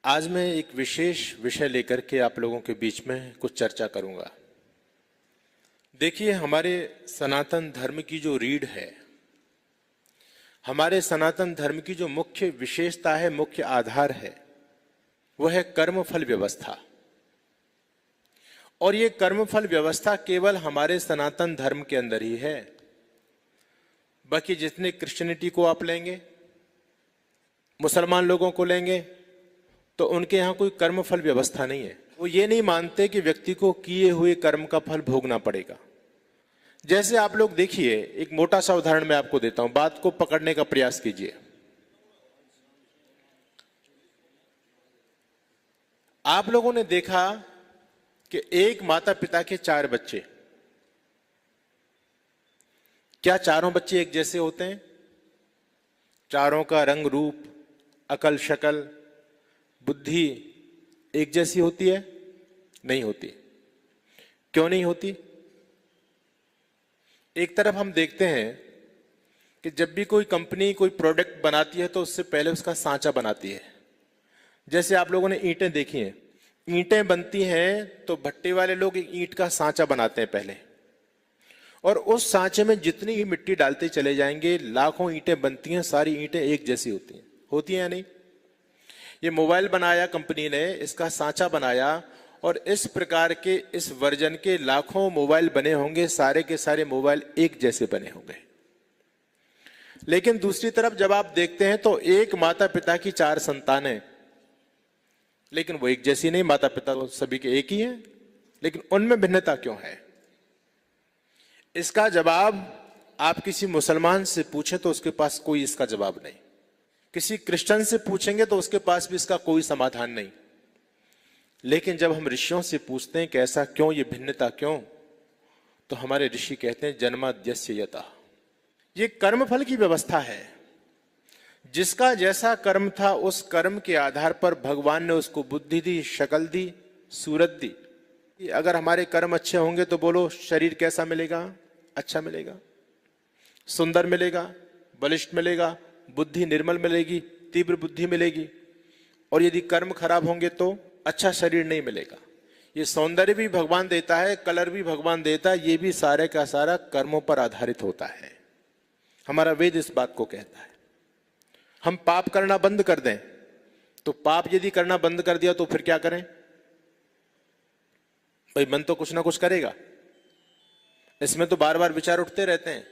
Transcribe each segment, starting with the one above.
आज मैं एक विशेष विषय लेकर के आप लोगों के बीच में कुछ चर्चा करूंगा। देखिए, हमारे सनातन धर्म की जो रीढ़ है, हमारे सनातन धर्म की जो मुख्य विशेषता है, मुख्य आधार है, वह है कर्मफल व्यवस्था। और ये कर्मफल व्यवस्था केवल हमारे सनातन धर्म के अंदर ही है। बाकी जितने क्रिश्चियनिटी को आप लेंगे, मुसलमान लोगों को लेंगे, तो उनके यहां कोई कर्मफल व्यवस्था नहीं है। वो ये नहीं मानते कि व्यक्ति को किए हुए कर्म का फल भोगना पड़ेगा। जैसे आप लोग देखिए, एक मोटा सा उदाहरण मैं आपको देता हूं, बात को पकड़ने का प्रयास कीजिए। आप लोगों ने देखा कि एक माता पिता के 4 बच्चे, क्या चारों बच्चे एक जैसे होते हैं? चारों का रंग रूप, अकल शकल, बुद्धि एक जैसी होती है? नहीं होती। क्यों नहीं होती? एक तरफ हम देखते हैं कि जब भी कोई कंपनी कोई प्रोडक्ट बनाती है तो उससे पहले उसका सांचा बनाती है। जैसे आप लोगों ने ईंटें देखी हैं, ईंटें बनती हैं तो भट्टे वाले लोग एक ईंट का सांचा बनाते हैं पहले, और उस सांचे में जितनी भी मिट्टी डालते चले जाएंगे, लाखों ईंटें बनती हैं, सारी ईंटें एक जैसी होती हैं या नहीं? ये मोबाइल बनाया कंपनी ने, इसका सांचा बनाया, और इस प्रकार के इस वर्जन के लाखों मोबाइल बने होंगे, सारे के सारे मोबाइल एक जैसे बने होंगे। लेकिन दूसरी तरफ जब आप देखते हैं तो एक माता पिता की 4 संतानें, लेकिन वो एक जैसी नहीं। माता पिता तो सभी के एक ही हैं, लेकिन उनमें भिन्नता क्यों है? इसका जवाब आप किसी मुसलमान से पूछें तो उसके पास कोई इसका जवाब नहीं। किसी क्रिश्चियन से पूछेंगे तो उसके पास भी इसका कोई समाधान नहीं। लेकिन जब हम ऋषियों से पूछते हैं कि ऐसा क्यों, ये भिन्नता क्यों, तो हमारे ऋषि कहते हैं जन्माद्यस्य यतः। ये कर्मफल की व्यवस्था है। जिसका जैसा कर्म था उस कर्म के आधार पर भगवान ने उसको बुद्धि दी, शकल दी, सूरत दी। अगर हमारे कर्म अच्छे होंगे तो बोलो शरीर कैसा मिलेगा? अच्छा मिलेगा, सुंदर मिलेगा, बलिष्ठ मिलेगा, बुद्धि निर्मल मिलेगी, तीव्र बुद्धि मिलेगी। और यदि कर्म खराब होंगे तो अच्छा शरीर नहीं मिलेगा। ये सौंदर्य भी भगवान देता है, कलर भी भगवान देता है, ये भी सारे का सारा कर्मों पर आधारित होता है। हमारा वेद इस बात को कहता है। हम पाप करना बंद कर दें तो पाप यदि करना बंद कर दिया तो फिर क्या करें? भाई मन तो कुछ ना कुछ करेगा, इसमें तो बार बार विचार उठते रहते हैं।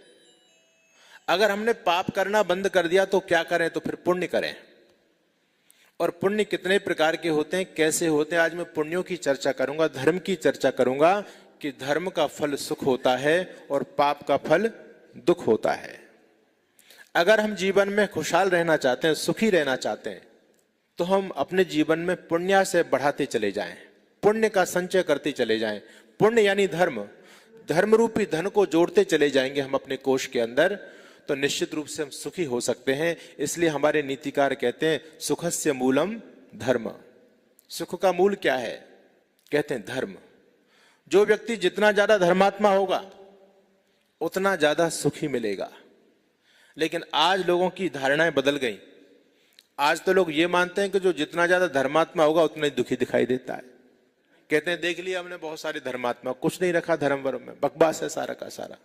अगर हमने पाप करना बंद कर दिया तो क्या करें? तो फिर पुण्य करें। और पुण्य कितने प्रकार के होते हैं, कैसे होते हैं, आज मैं पुण्यों की चर्चा करूंगा, धर्म की चर्चा करूंगा कि धर्म का फल सुख होता है और पाप का फल दुख होता है। अगर हम जीवन में खुशहाल रहना चाहते हैं, सुखी रहना चाहते हैं, तो हम अपने जीवन में पुण्य से बढ़ाते चले जाएं, पुण्य का संचय करते चले जाएं। पुण्य यानी धर्म, धर्म रूपी धन को जोड़ते चले जाएंगे हम अपने कोष के अंदर, तो निश्चित रूप से हम सुखी हो सकते हैं। इसलिए हमारे नीतिकार कहते हैं सुखस्य मूलम धर्म। सुख का मूल क्या है? कहते हैं धर्म। जो व्यक्ति जितना ज्यादा धर्मात्मा होगा उतना ज्यादा सुखी मिलेगा। लेकिन आज लोगों की धारणाएं बदल गई। आज तो लोग ये मानते हैं कि जो जितना ज्यादा धर्मात्मा होगा उतना ही दुखी दिखाई देता है। कहते हैं देख लिया हमने बहुत सारे धर्मात्मा, कुछ नहीं रखा धर्म वर्म में, बकवास है सारा का सारा।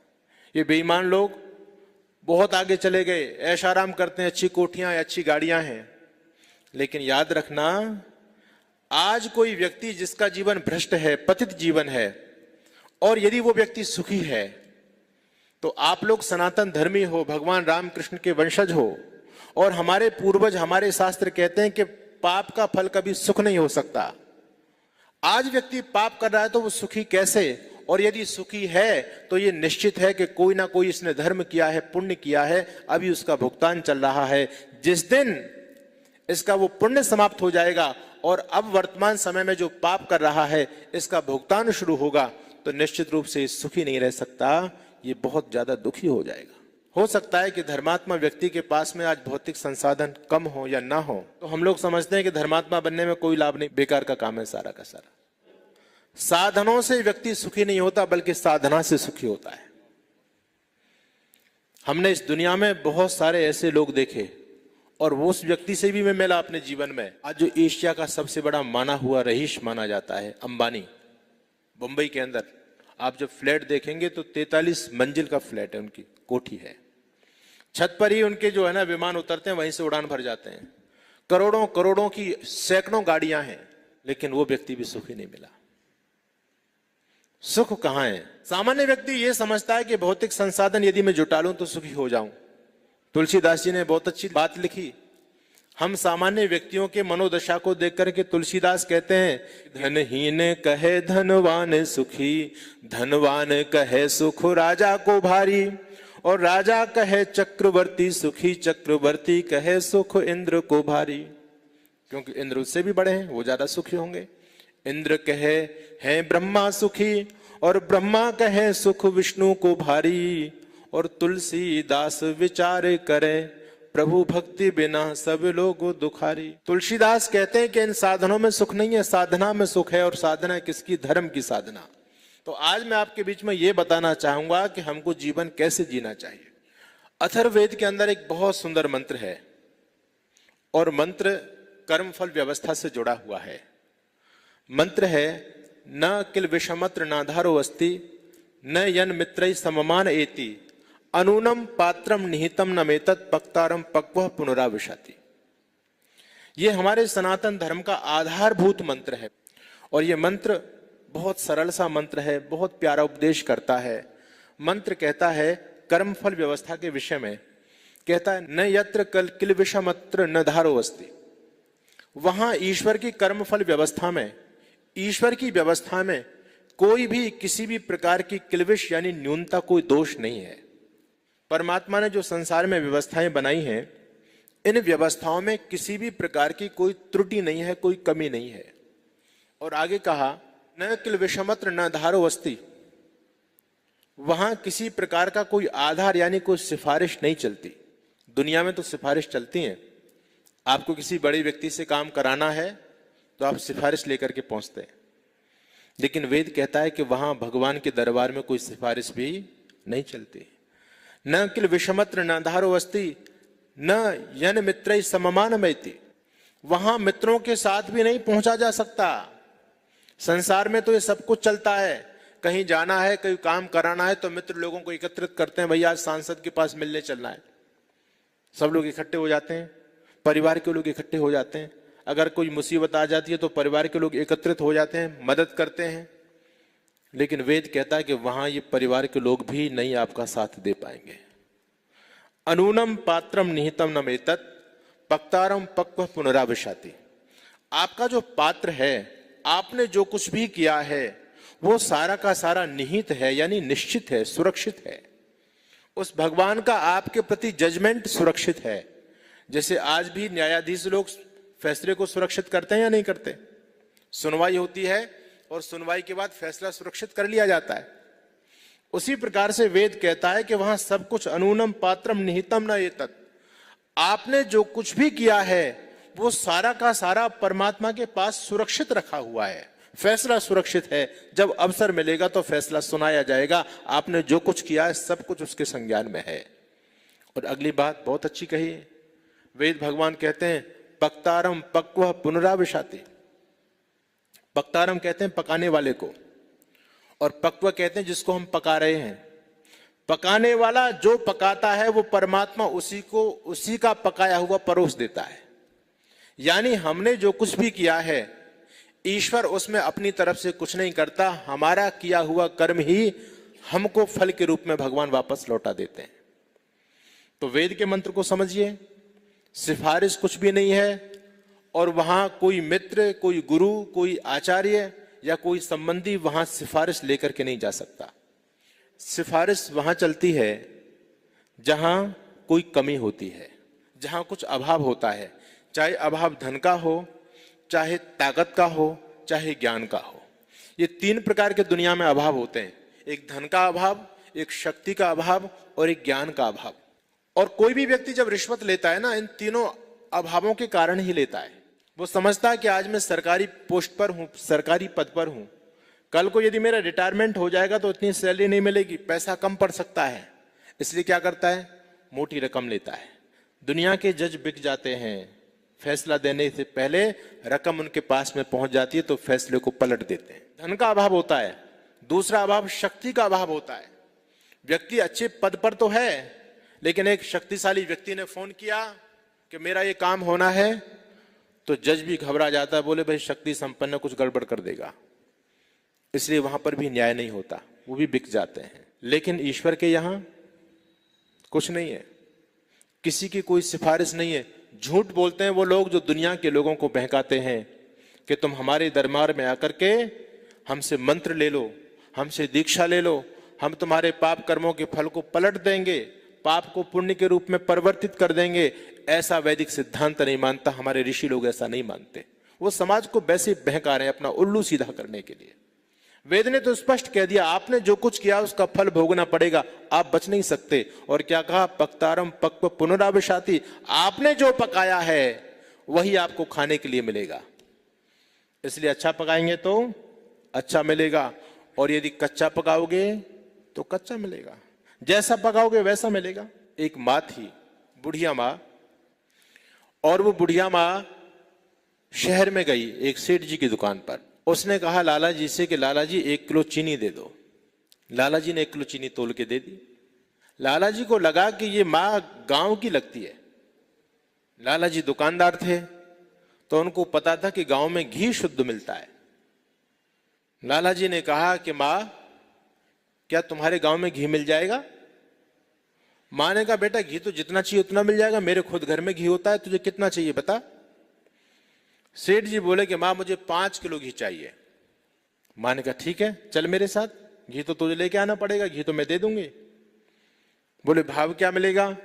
ये बेईमान लोग बहुत आगे चले गए, ऐश आराम करते हैं, अच्छी कोठियां, अच्छी गाड़ियां हैं। लेकिन याद रखना, आज कोई व्यक्ति जिसका जीवन भ्रष्ट है, पतित जीवन है, और यदि वो व्यक्ति सुखी है, तो आप लोग सनातन धर्मी हो, भगवान रामकृष्ण के वंशज हो, और हमारे पूर्वज, हमारे शास्त्र कहते हैं कि पाप का फल कभी सुख नहीं हो सकता। आज व्यक्ति पाप कर रहा है तो वो सुखी कैसे? और यदि सुखी है तो ये निश्चित है कि कोई ना कोई इसने धर्म किया है, पुण्य किया है, अभी उसका भुगतान चल रहा है। जिस दिन इसका वो पुण्य समाप्त हो जाएगा और अब वर्तमान समय में जो पाप कर रहा है इसका भुगतान शुरू होगा, तो निश्चित रूप से सुखी नहीं रह सकता, ये बहुत ज्यादा दुखी हो जाएगा। हो सकता है कि धर्मात्मा व्यक्ति के पास में आज भौतिक संसाधन कम हो या ना हो, तो हम लोग समझते हैं कि धर्मात्मा बनने में कोई लाभ नहीं, बेकार का काम है सारा का सारा। साधनों से व्यक्ति सुखी नहीं होता, बल्कि साधना से सुखी होता है। हमने इस दुनिया में बहुत सारे ऐसे लोग देखे और वो उस व्यक्ति से भी मैं मिला अपने जीवन में। आज जो एशिया का सबसे बड़ा माना हुआ रईस माना जाता है अंबानी, मुंबई के अंदर आप जब फ्लैट देखेंगे तो 43 मंजिल का फ्लैट है, उनकी कोठी है, छत पर ही उनके जो है ना विमान उतरते हैं, वहीं से उड़ान भर जाते हैं। करोड़ों करोड़ों की सैकड़ों गाड़ियां हैं, लेकिन वो व्यक्ति भी सुखी नहीं मिला। सुख कहां है? सामान्य व्यक्ति ये समझता है कि भौतिक संसाधन यदि मैं जुटा लूं तो सुखी हो जाऊं। तुलसीदास जी ने बहुत अच्छी बात लिखी। हम सामान्य व्यक्तियों के मनोदशा को देख करके तुलसीदास कहते हैं, धनहीन कहे धनवान सुखी, धनवान कहे सुख राजा को भारी, और राजा कहे चक्रवर्ती सुखी, चक्रवर्ती कहे सुख इंद्र को भारी। क्योंकि इंद्र उससे भी बड़े हैं, वो ज्यादा सुखी होंगे। इंद्र कहे हैं ब्रह्मा सुखी, और ब्रह्मा कहे सुख विष्णु को भारी, और तुलसीदास विचार करे प्रभु भक्ति बिना सब लोग दुखारी। तुलसीदास कहते हैं कि इन साधनों में सुख नहीं है, साधना में सुख है। और साधना किसकी? धर्म की साधना। तो आज मैं आपके बीच में यह बताना चाहूंगा कि हमको जीवन कैसे जीना चाहिए। अथर्ववेद के अंदर एक बहुत सुंदर मंत्र है, और मंत्र कर्मफल व्यवस्था से जुड़ा हुआ है। मंत्र है, न किल विषमत्र नाधारो अस्ति, न यन मित्रैः सममान एति, अनूनम पात्रम निहितम नमेतत् पक्तारम पक्वः पुनराविशति। ये हमारे सनातन धर्म का आधारभूत मंत्र है, और ये मंत्र बहुत सरल सा मंत्र है, बहुत प्यारा उपदेश करता है। मंत्र कहता है कर्मफल व्यवस्था के विषय में, कहता है न यत्र किल विषमत्र न धारो अस्ति। वहां ईश्वर की कर्मफल व्यवस्था में, ईश्वर की व्यवस्था में कोई भी किसी भी प्रकार की किलविश यानी न्यूनता, कोई दोष नहीं है। परमात्मा ने जो संसार में व्यवस्थाएं बनाई हैं, इन व्यवस्थाओं में किसी भी प्रकार की कोई त्रुटि नहीं है, कोई कमी नहीं है। और आगे कहा न किल विषमत्र न धारो अस्ति, वहां किसी प्रकार का कोई आधार यानी कोई सिफारिश नहीं चलती। दुनिया में तो सिफारिश चलती है, आपको किसी बड़े व्यक्ति से काम कराना है तो आप सिफारिश लेकर के पहुंचते हैं, लेकिन वेद कहता है कि वहां भगवान के दरबार में कोई सिफारिश भी नहीं चलती। न किल विषमत्र न धारो अस्ति, न यन मित्रैः सममानमेति, वहां मित्रों के साथ भी नहीं पहुंचा जा सकता। संसार में तो ये सब कुछ चलता है, कहीं जाना है, कहीं काम कराना है तो मित्र लोगों को एकत्रित करते हैं, भैया आज सांसद के पास मिलने चलना है, सब लोग इकट्ठे हो जाते हैं, परिवार के लोग इकट्ठे हो जाते हैं। अगर कोई मुसीबत आ जाती है तो परिवार के लोग एकत्रित हो जाते हैं, मदद करते हैं। लेकिन वेद कहता है कि वहां ये परिवार के लोग भी नहीं आपका साथ दे पाएंगे। अनूनम पात्रम निहितम नमेतत् पक्तारम पक्व पुनराविशति। आपका जो पात्र है, आपने जो कुछ भी किया है, वो सारा का सारा निहित है, यानी निश्चित है, सुरक्षित है। उस भगवान का आपके प्रति जजमेंट सुरक्षित है। जैसे आज भी न्यायाधीश लोग फैसले को सुरक्षित करते हैं या नहीं करते? सुनवाई होती है और सुनवाई के बाद फैसला सुरक्षित कर लिया जाता है। उसी प्रकार से वेद कहता है कि वहां सब कुछ अनूनम पात्रम निहितम न एतत्, आपने जो कुछ भी किया है वो सारा का सारा परमात्मा के पास सुरक्षित रखा हुआ है। फैसला सुरक्षित है, जब अवसर मिलेगा तो फैसला सुनाया जाएगा। आपने जो कुछ किया है सब कुछ उसके संज्ञान में है। और अगली बात बहुत अच्छी कही, वेद भगवान कहते हैं पक्तारम पक्व पुनराविशति। पक्तारम कहते हैं पकाने वाले को, और पक्व कहते हैं जिसको हम पका रहे हैं। पकाने वाला जो पकाता है वो परमात्मा उसी को उसी का पकाया हुआ परोस देता है। यानी हमने जो कुछ भी किया है, ईश्वर उसमें अपनी तरफ से कुछ नहीं करता, हमारा किया हुआ कर्म ही हमको फल के रूप में भगवान वापस लौटा देते हैं। तो वेद के मंत्र को समझिए, सिफारिश कुछ भी नहीं है, और वहां कोई मित्र, कोई गुरु, कोई आचार्य या कोई संबंधी वहां सिफारिश लेकर के नहीं जा सकता। सिफारिश वहां चलती है जहां कोई कमी होती है, जहां कुछ अभाव होता है, चाहे अभाव धन का हो, चाहे ताकत का हो, चाहे ज्ञान का हो। ये तीन प्रकार के दुनिया में अभाव होते हैं, एक धन का अभाव, एक शक्ति का अभाव और एक ज्ञान का अभाव। और कोई भी व्यक्ति जब रिश्वत लेता है ना, इन तीनों अभावों के कारण ही लेता है। वो समझता है कि आज मैं सरकारी पोस्ट पर हूं, सरकारी पद पर हूं, कल को यदि मेरा रिटायरमेंट हो जाएगा तो इतनी सैलरी नहीं मिलेगी, पैसा कम पड़ सकता है, इसलिए क्या करता है, मोटी रकम लेता है, दुनिया के जज बिक जाते हैं, फैसला देने से पहले रकम उनके पास में पहुंच जाती है तो फैसले को पलट देते हैं। धन का अभाव होता है। दूसरा अभाव शक्ति का अभाव होता है। व्यक्ति अच्छे पद पर तो है, लेकिन एक शक्तिशाली व्यक्ति ने फोन किया कि मेरा ये काम होना है, तो जज भी घबरा जाता है, बोले भाई शक्ति संपन्न कुछ गड़बड़ कर देगा, इसलिए वहां पर भी न्याय नहीं होता, वो भी बिक जाते हैं। लेकिन ईश्वर के यहां कुछ नहीं है, किसी की कोई सिफारिश नहीं है। झूठ बोलते हैं वो लोग जो दुनिया के लोगों को बहकाते हैं कि तुम हमारे दरबार में आकर के हमसे मंत्र ले लो, हमसे दीक्षा ले लो, हम तुम्हारे पाप कर्मों के फल को पलट देंगे, पाप को पुण्य के रूप में परिवर्तित कर देंगे। ऐसा वैदिक सिद्धांत नहीं मानता, हमारे ऋषि लोग ऐसा नहीं मानते। वो समाज को वैसे बहका रहे हैं अपना उल्लू सीधा करने के लिए। वेद ने तो स्पष्ट कह दिया, आपने जो कुछ किया उसका फल भोगना पड़ेगा, आप बच नहीं सकते। और क्या कहा, पक्तारम पक्व पुनराविशाति, आपने जो पकाया है वही आपको खाने के लिए मिलेगा। इसलिए अच्छा पकाएंगे तो अच्छा मिलेगा, और यदि कच्चा पकाओगे तो कच्चा मिलेगा, जैसा पकाओगे वैसा मिलेगा। एक माँ थी, बुढ़िया माँ, और वो बुढ़िया माँ शहर में गई एक सेठ जी की दुकान पर। उसने कहा लाला जी से कि लाला जी 1 किलो चीनी दे दो। लाला जी ने 1 किलो चीनी तोल के दे दी। लाला जी को लगा कि ये माँ गांव की लगती है। लाला जी दुकानदार थे तो उनको पता था कि गांव में घी शुद्ध मिलता है। लाला जी ने कहा कि माँ, क्या तुम्हारे गांव में घी मिल जाएगा? माँ ने कहा बेटा घी तो जितना चाहिए उतना मिल जाएगा, मेरे खुद घर में घी होता है, तुझे कितना चाहिए बता। सेठ जी बोले कि माँ मुझे 5 किलो घी चाहिए। माँ ने कहा ठीक है चल मेरे साथ, घी तो तुझे लेके आना पड़ेगा, घी तो मैं दे दूंगी। बोले भाव क्या मिलेगा?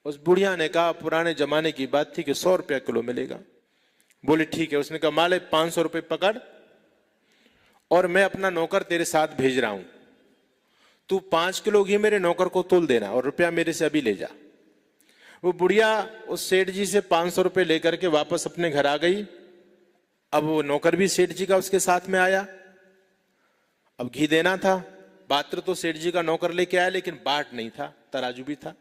उस बुढ़िया ने कहा पुराने जमाने की बात थी कि 100 रुपया किलो मिलेगा। बोले ठीक है। उसने कहा माले 500 रुपये पकड़, और मैं अपना नौकर तेरे साथ भेज रहा हूं, तू 5 किलो घी मेरे नौकर को तोल देना और रुपया मेरे से अभी ले जा। वो बुढ़िया उस सेठ जी से 500 रुपये लेकर के वापस अपने घर आ गई। अब वो नौकर भी सेठ जी का उसके साथ में आया। अब घी देना था, पात्र तो सेठ जी का नौकर लेके आया, लेकिन बाट नहीं था, तराजू भी था।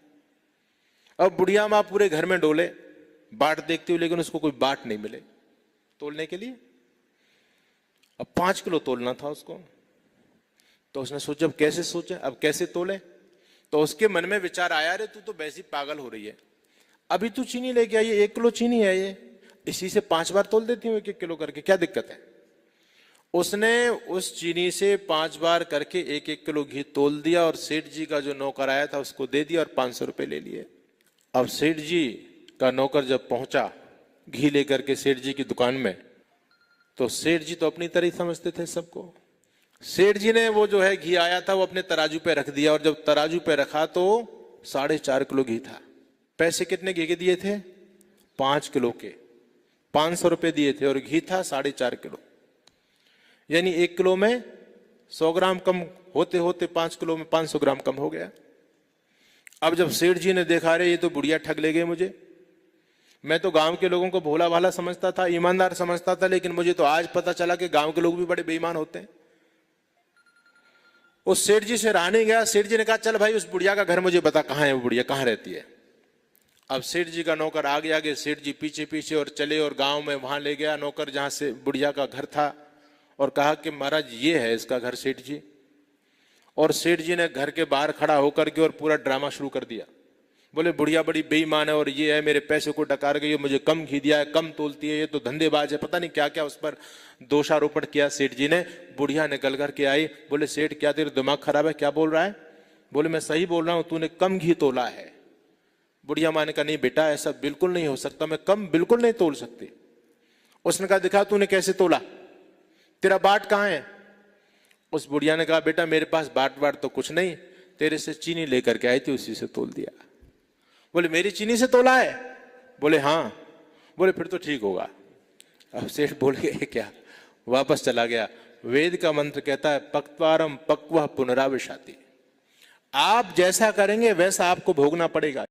अब बुढ़िया माँ पूरे घर में डोले बाट देखती हुई, लेकिन उसको कोई बाट नहीं मिले तोलने के लिए। अब 5 किलो तोलना था उसको, तो उसने सोचा अब कैसे सोचे, अब कैसे तोले। तो उसके मन में विचार आया, अरे तू तो वैसी पागल हो रही है, अभी तू चीनी लेके आई, 1 किलो चीनी है ये, इसी से 5 बार तोल देती हूँ 1-1 किलो करके, क्या दिक्कत है। उसने उस चीनी से 5 बार करके 1-1 किलो घी तोल दिया, और सेठ जी का जो नौकर आया था उसको दे दिया और 500 रुपये ले लिए। अब सेठ जी का नौकर जब पहुंचा घी लेकर के सेठ जी की दुकान में, तो सेठ जी तो अपनी तरह ही समझते थे सबको। सेठ जी ने वो जो है घी आया था वो अपने तराजू पे रख दिया, और जब तराजू पे रखा तो 4.5 किलो घी था। पैसे कितने घी के दिए थे? 5 किलो के 500 रुपये दिए थे, और घी था 4.5 किलो, यानी 1 किलो में 100 ग्राम कम होते होते 5 किलो में 500 ग्राम कम हो गया। अब जब सेठ जी ने देखा रहे ये तो बुढ़िया ठग ले गए मुझे, मैं तो गांव के लोगों को भोला भाला समझता था, ईमानदार समझता था, लेकिन मुझे तो आज पता चला कि गांव के लोग भी बड़े बेईमान होते हैं। उस सेठ जी से रहने गया। सेठ जी ने कहा चल भाई उस बुढ़िया का घर मुझे बता, कहाँ है वो बुढ़िया, कहाँ रहती है। अब सेठ जी का नौकर आगे आगे, सेठ जी पीछे पीछे, और चले और गांव में वहां ले गया नौकर जहां से बुढ़िया का घर था, और कहा कि महाराज ये है इसका घर सेठ जी। और सेठ जी ने घर के बाहर खड़ा होकर के और पूरा ड्रामा शुरू कर दिया। बोले बुढ़िया बड़ी बेईमान है, और ये है मेरे पैसे को डकार गई है, मुझे कम घी दिया है, कम तोलती है, ये तो धंधेबाज है, पता नहीं क्या क्या उस पर दोषारोपण किया सेठ जी ने। बुढ़िया निकल करके आई। बोले सेठ क्या तेरा दिमाग खराब है, क्या बोल रहा है? बोले मैं सही बोल रहा हूं, तूने कम घी तोला है। बुढ़िया माँ ने कहा नहीं बेटा ऐसा बिल्कुल नहीं हो सकता, मैं कम बिल्कुल नहीं तोल सकती। उसने कहा दिखा तूने कैसे तोला, तेरा बाट कहाँ है? उस बुढ़िया ने कहा बेटा मेरे पास बाट तो कुछ नहीं, तेरे से चीनी लेकर के आई थी उसी से तोल दिया। बोले मेरी चीनी से तोला है? बोले हाँ। बोले फिर तो ठीक होगा। अब सेठ बोल गए क्या, वापस चला गया। वेद का मंत्र कहता है पक्वारम पक्व पुनराविशाति, आप जैसा करेंगे वैसा आपको भोगना पड़ेगा।